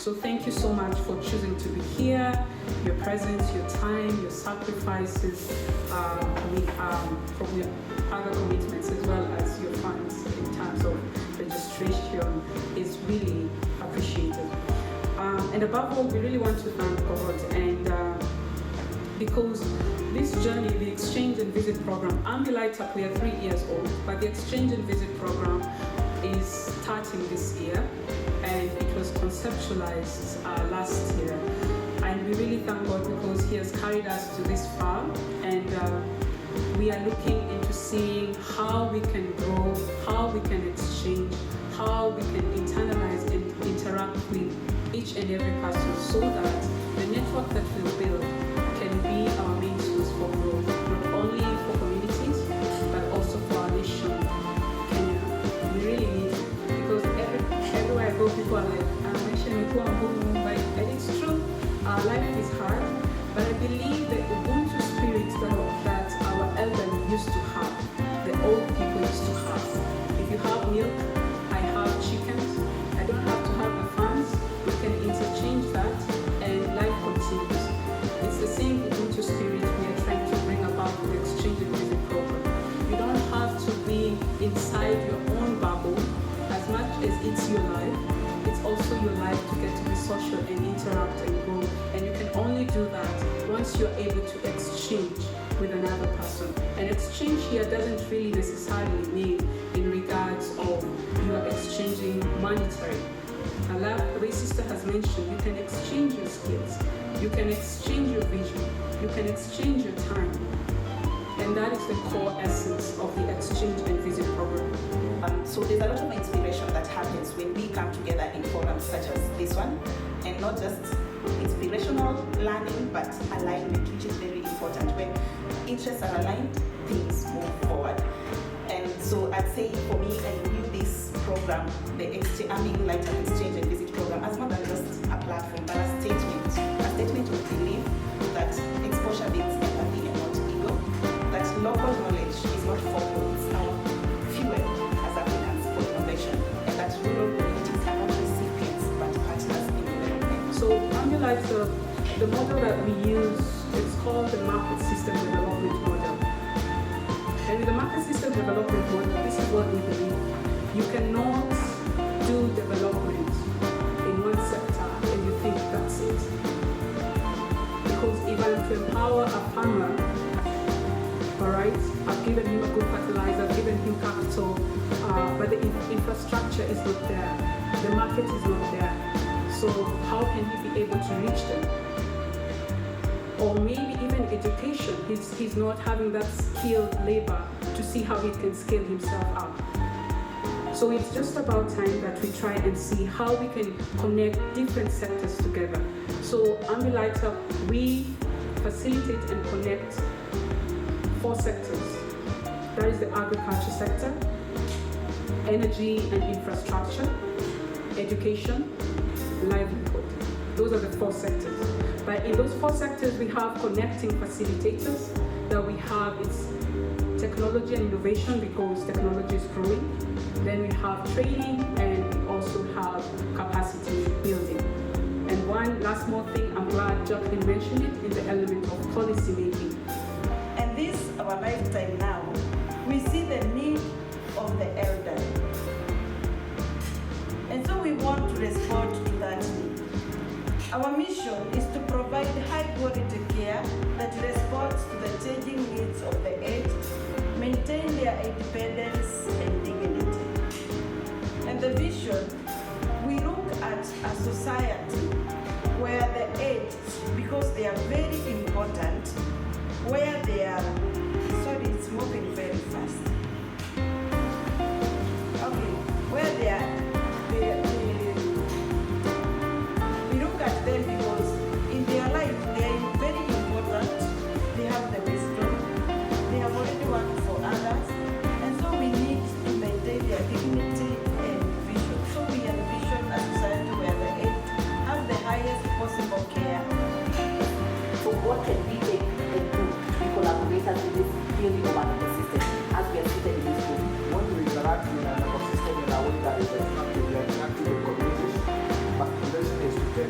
So thank you so much for choosing to be here, your presence, your time, your sacrifices, from your other commitments, as well as your funds in terms of registration is really appreciated. And above all, we really want to thank God, and because this journey, the Exchange and Visit program, Ambi Light Up, we are 3 years old, but the Exchange and Visit program is starting this year, and it was conceptualized last year. And we really thank God because He has carried us to this far, and we are looking into seeing how we can grow, how we can exchange, how we can internalize and interact with each and every person, so that the network that we build can be our main source for growth, not only for communities, but also for our nation, Kenya. We really need it, because everywhere I go, people are like, and it's true, our life is hard, but I believe the Ubuntu spirit that our elders used to have, the old people used to have. If you have milk, I have chickens, I don't have to have the funds, we can interchange that, and life continues. It's the same Ubuntu spirit we are trying to bring about with the Exchange and Visit program. You don't have to be inside your own bubble. As much as it's your life, it's also your life to get to be social and interact and grow. And you can only do that once you're able to exchange with another person. And exchange here doesn't really necessarily mean in regards of you are exchanging monetary. The way Sister has mentioned, you can exchange your skills, you can exchange your vision, you can exchange your time. And that is the core essence of the Exchange and Visit program. So there's a lot of inspiration that happens when we come together in forums such as this one, and not just inspirational learning, but alignment, which is very important. When interests are aligned, things move forward. And so I'd say for me, I view this program, the Ambi Light Up Exchange and Visit program, as more than just a platform, but a statement of belief that exposure builds empathy and not ego, that local knowledge is not formal, it's our fuel as Africans for innovation, and that rural communities are not recipients but partners in development. So Ambi Light Up, the model that we use, it's called the market system development model. And with the market system development model, this is what we believe. You cannot do development in one sector and you think that's it. Because if I'm to empower a farmer, alright, I've given him a good fertilizer, I've given him capital, but the infrastructure is not there, the market is not there. So how can he be able to reach them? Or maybe even education, he's not having that skilled labor to see how he can scale himself up. So it's just about time that we try and see how we can connect different sectors together. So Ambi Light Up, we facilitate and connect 4 sectors. That is the agriculture sector, energy and infrastructure, education, livelihood. Those are the 4 sectors. But in those 4 sectors, we have connecting facilitators, that we have it's technology and innovation, because technology is growing. Then we have training, and we also have capacity building. And one last more thing, I'm glad Jacqueline mentioned it, in the element of policy making. And this, our lifetime now, we see the need of the elderly. And so we want to respond to that need. Our mission is to provide high quality care that responds to the changing needs of the aged, maintain their independence and dignity. And the vision, we look at a society where the aged, because they are very important, where they are, sorry, it's moving very fast. Okay, where they are, we look at them because in their life they are very important, they have the wisdom, they have already worked for others, and so we need to maintain their dignity and vision. So we envision a society where the aged have the highest possible care. So what can we take and do to be collaborators in this building of an ecosystem as we are seated in this room? When we interact in an ecosystem in a way that is active, like active in communities, but the lesson is to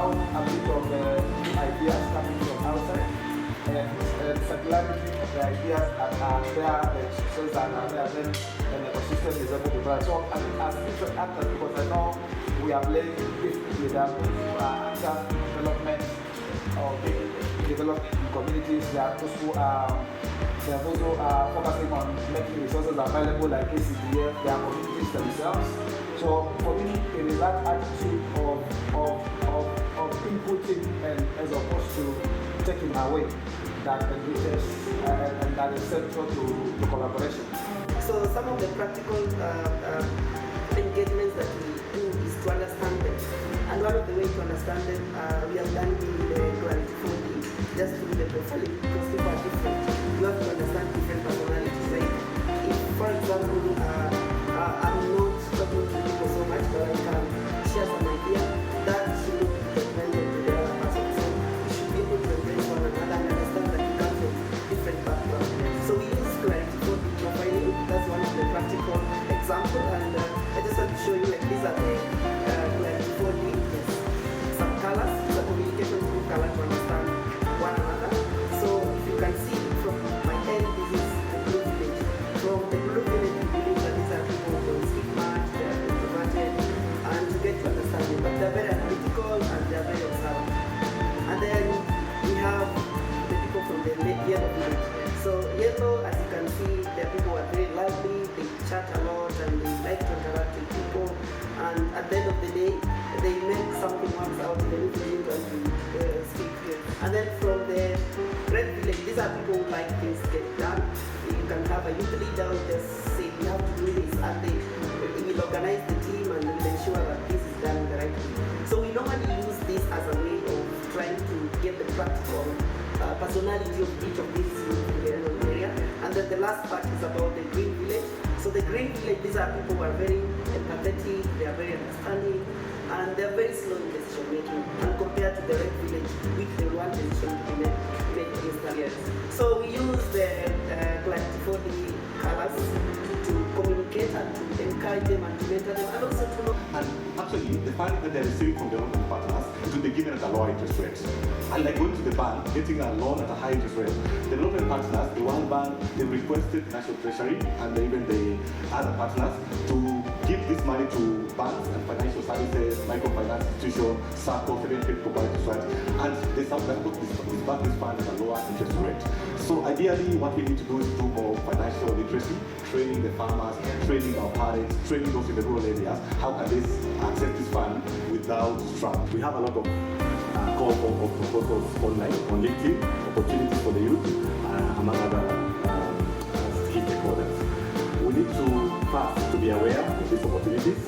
found a bit of new ideas coming from outside, and circularity of the ideas that are there, the resources that are there, then an ecosystem is able to grow. So I mean, as different actors, because I know we are playing differently, there are those who are under development or being developed in communities, there are those who are focusing on making resources available like ACDF, their communities themselves. So for me, it is that attitude of inputting and as opposed to taking away that enriches and that is central to collaboration. So some of the practical engagements that we do is to understand them. And one of the ways to understand them, we have done in the Clarity 4D, just to do the profiling, because people are different. You have to understand different personalities. Like if, for example, I'm not talking to people so much, but I can share some idea, that should be recommended to the other person. So we should be able to embrace one another and understand that we come from different backgrounds. So we use Clarity 4D profiling. That's one of the practical examples. And I just want to show you, like, these are the Clarity 4D. Yes. Some colors, it's a communication through color to understand one another. So if you can see from my end, this is the blue village. From the blue village, we believe that these are people who don't speak much, they are introverted, and you get to understand them. But they're very analytical and they're very observant. And then we have the people from the yellow village. So yellow, as you can see, the people are very lively, they chat a lot and they like to interact with people. And at the end of the day, they make something works out in the new village and we speak here. And then from the red village, these are people who like things get done. You can have a youth leader who just say, we have to do this, and they will organize the team and will ensure that this is done the right way. So we normally use this as a way of trying to get the practical personality of each of these area. And then the last part is about the green village. So the green village, these are people who are very empathetic, they are very understanding, and they are very slow in decision making. And compared to the red village, which they want decision to be made instantly. So we use the Clarity 4D colors to communicate and to encourage them and to mentor them, and also to know. And actually, the fund that they're receiving from the local partners is to be given at a lower interest rate. And like going to the bank, getting a loan at a high interest rate. The local partners, the World Bank, they requested National Treasury and even the other partners to give this money to banks and financial services, microfinance institutions, SACCO, credit providers, and they supposed to disburse this fund at a lower interest rate. So ideally, what we need to do is do more financial literacy, training the farmers, training our parents, training those in the rural areas. How can they access this fund without struggle? We have a lot of call for proposals online, on LinkedIn, opportunities for the youth, among other key stakeholders. We need to first to be aware of these opportunities.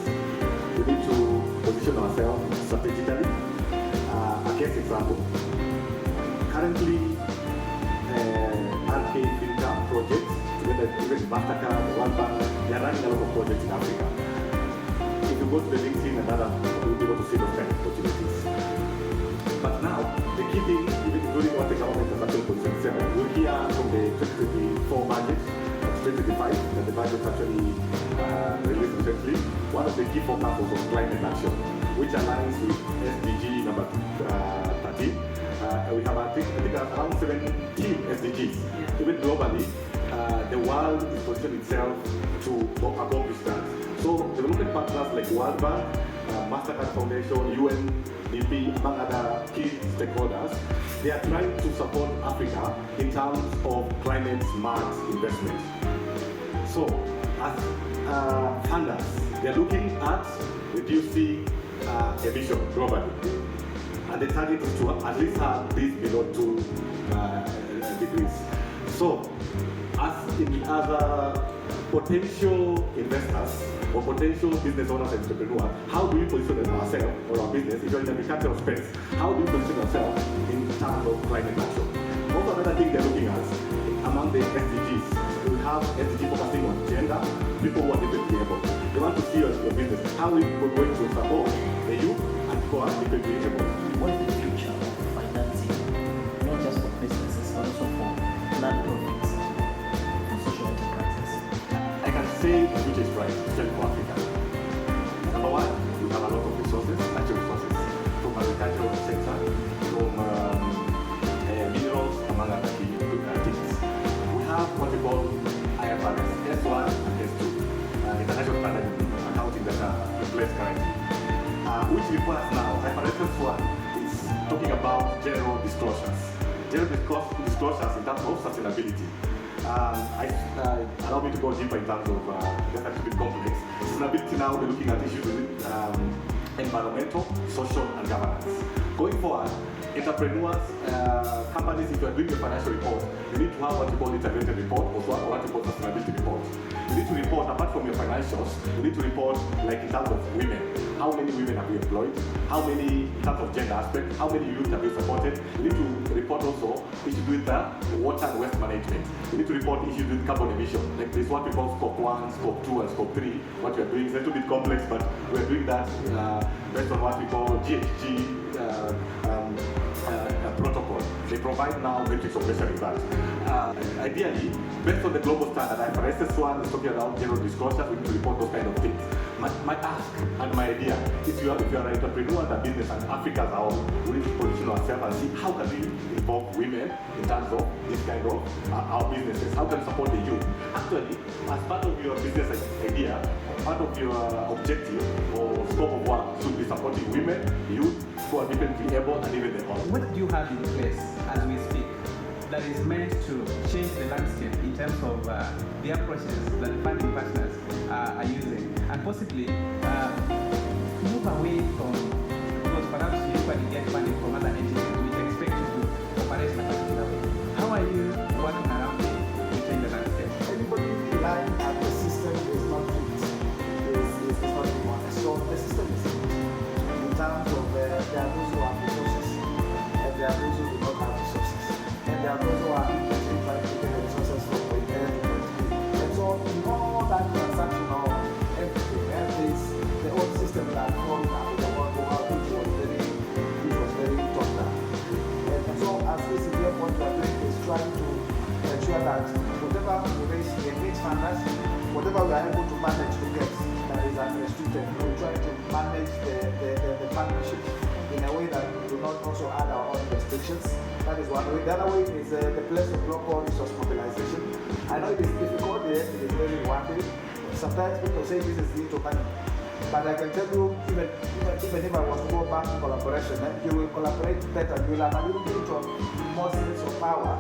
We need to position ourselves strategically. A case example, currently RK Finca projects, together with MasterCard, the World Bank, they are running a lot of projects in Africa. If you go to the LinkedIn and other, you'll be able to see those kind of opportunities. But now, the key thing, including what the government has actually positioned itself, we'll hear from the 2024 budget, 2025, that the budget actually released recently. One of the key focuses was climate action, which aligns with SDG number 13. We have, I think around 17 SDGs. Even globally, the world is positioning itself to accomplish that. So development partners like World Bank, MasterCard Foundation, UNDP, among other key stakeholders, they are trying to support Africa in terms of climate smart investment. So as funders, they are looking at reducing emission globally. And the target is to at least have this below 2 degrees. So, as in other potential investors or potential business owners and entrepreneurs, how do we position ourselves or our business, if you're in the agricultural space, how do we position ourselves in terms of climate action? Also, another thing they're looking at among the SDGs, we have SDG focusing on gender, people who are differently able. They want to see your business, how we are going to support the youth and people who are differently able. What is the future of financing, not just for businesses, but also for non-profits and social enterprises? I can say the future is bright, especially for Africa. Number one, we have a lot of resources, natural resources, from agricultural sector for us now, first one is talking about general disclosures. General disclosures in terms of sustainability. Allow me to go deeper in terms of just a little bit complex. Sustainability now, we're looking at issues with environmental, social, and governance. Going forward, entrepreneurs, companies, if you are doing a financial report, you need to have what you call integrated report, or what you call sustainability report. You need to report, apart from your financials, you need to report like in terms of women. How many women have you employed? How many, in terms of gender aspect, how many youth have you supported? You need to report also issues with the water and waste management. You need to report issues with carbon emission. Like this, what we call scope 1, scope 2, and scope 3. What we are doing is a little bit complex, but we are doing that based on what we call GHG protocol. They provide now metrics of measuring that. Ideally, based on the global standard, IFRS 1 is talking about general disclosures, we need to report those kind of things. My ask and my idea is if you are an entrepreneur and a business and Africa as a whole, we need to position ourselves and see how can we involve women in terms of this kind of our businesses. How can we support the youth? Actually, as part of your business idea, part of your objective or scope of work should be supporting women, youth, who are differently able, and even the old. What do you have in place as we speak that is meant to change the landscape in terms of the approaches that funding partners are using, and possibly move away from, because perhaps you usually get funding from other entities which expect you to operate in a particular way. How are you working around it to change the landscape? Everybody relying at the system is not is not one. So the system is in terms of there are those who have resources and there are those who do not have resources. And there are those who are actually trying to get the resources from the inheritance. And so in all that transaction or everything, and the old system that formed after the World War, which was very top down. And so as this is what we are doing is trying to ensure that whatever we raise here meets funders, whatever we are able to manage to get that is unrestricted, we try to manage the partnership in a way that we do not also add our own restrictions. That is one way. The other way is the place of local resource mobilization. I know it is difficult, yes, it is very rewarding. Sometimes people say this is need to money. But I can tell you, even if I was to go back to collaboration, you will collaborate better. You will have a little bit of more sense of power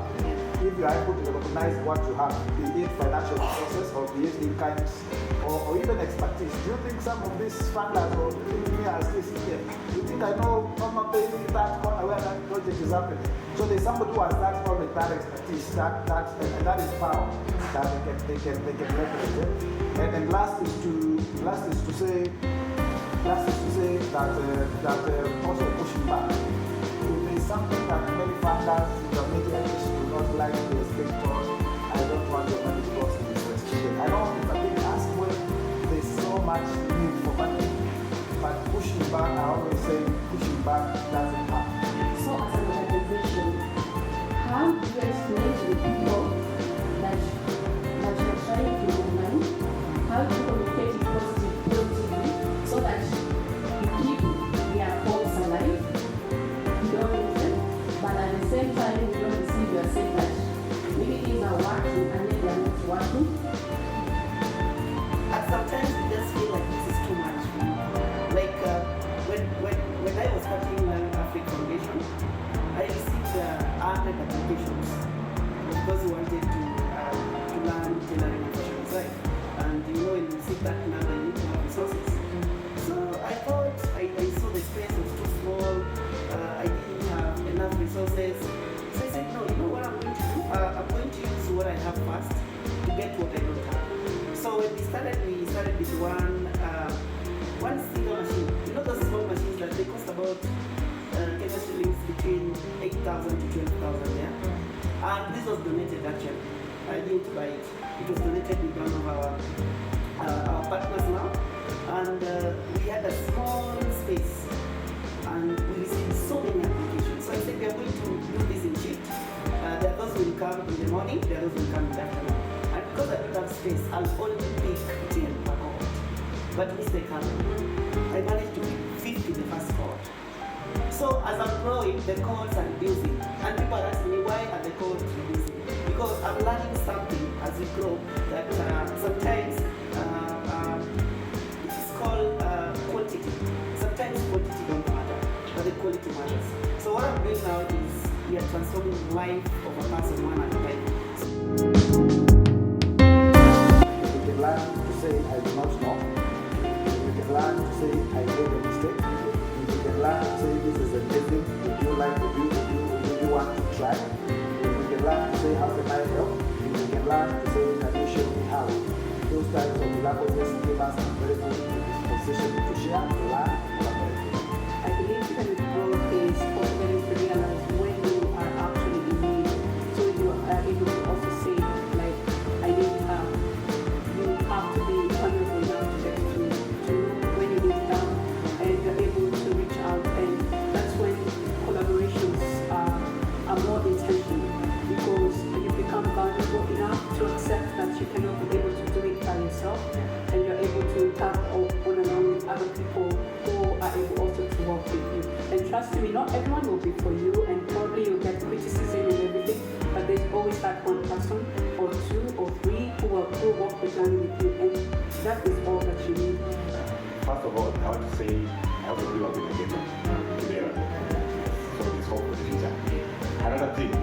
if you are able to recognize what you have, be it financial resources or be it in kinds or even expertise. Do you think some of these funders or me as this here, you think I know from that corner where that project is happening? So there's somebody who has that knowledge, that expertise, and that is power that they can leverage. And then last is to say that also pushing back. If there is something that many funders in the media do not like to speak to us, I don't want your money because it is restricted. I don't if I can ask when there's so much need for money, but pushing back, I always say pushing back doesn't happen. So as an organization, how do you explain to the people that you're trying to move money? How do you communicate it positively so that you keep their hopes alive, you don't lose them, but at the same time you don't deceive yourself that maybe things are working and then they are not working? And sometimes we just feel like this is too much. Like when I was starting Africa Foundation, I received 100 applications because we wanted to learn tailoring and fashion design. And you know, when you receive that number, you need to have resources. So I thought I saw the space was too small. I didn't have enough resources. So I said, no, you know what I'm going to do? I'm going to use what I have first to get what I don't have. So when we started with one single machine. You know those small machines that they cost about Kenya shillings between 8,000 to 12,000, yeah? And this was donated actually. I didn't buy it. It was donated with one of our partners now. And we had a small space. And we received so many applications. So I said we are going to do this in shift. There are those who will come in the morning, there are those who will come in the afternoon. And because I don't have space, I'll only pick 10 per cohort. But mistake happened. I managed to pick 50 the first cohort. So as I'm growing, the cohorts are reducing. And people are asking me, why are the cohorts reducing? Because I'm learning something as we grow that sometimes it is called quantity. Sometimes quantity don't quality matters. So what I'm doing now is we are transforming the life of a person one at a time. We can learn to say I do not know. We can learn to say I made a mistake. We can learn to say this is amazing. Would you like to do? Would you want to try? We can learn to say how can I help? We can learn to say can you show me how? Those types of languages give us a very good position to share, to learn, and collaborate. I believe that growth is possible to realize when you are actually in need. So you are able to also say, like, I need help. You have to be vulnerable now to get to know when you need help, and you're able to reach out. And that's when collaborations are more intentional, because you become vulnerable enough to accept that you cannot be able to do it by yourself, and you're able to tap on and on with other people who are able also to work with you. And trust me, not everyone will be for you, and probably you'll get criticism and everything, but there's always that one person or two or three who will walk the journey with you, and that is all that you need. First of all, I want to say I also feel like a giver today. So this hope for the future. Another thing, I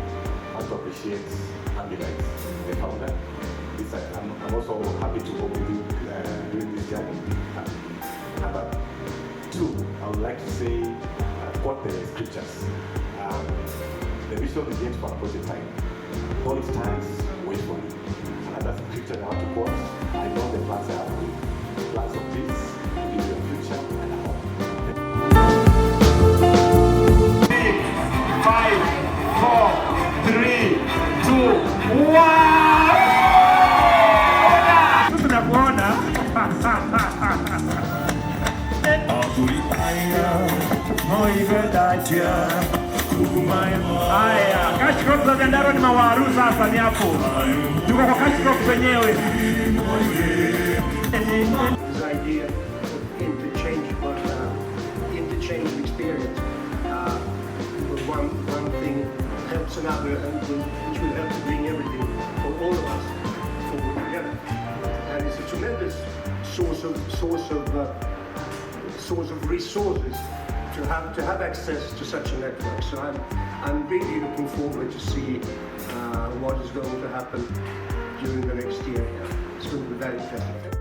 want to appreciate Ambi Light, the founder. I'm also happy to work with you during this journey. Number two, I would like to say, quote the scriptures. The vision begins for a project time. God stands, wait for you. Another scripture I want to quote, I know the plans I have for you. Plans of peace, to give you a future and a hope. 5, 4, 3, 2, 1. Tunakuona. Haya, cash crop za Nyandarua ni mawaru sasa ni hapo. Tuko kwa cash crop wenyewe. This idea of interchange experience. One thing helps another, and which will help to bring everything for all of us forward together. And it's a tremendous source of resources to have access to such a network. So I'm really looking forward to see what is going to happen during the next year. It's going to be very interesting.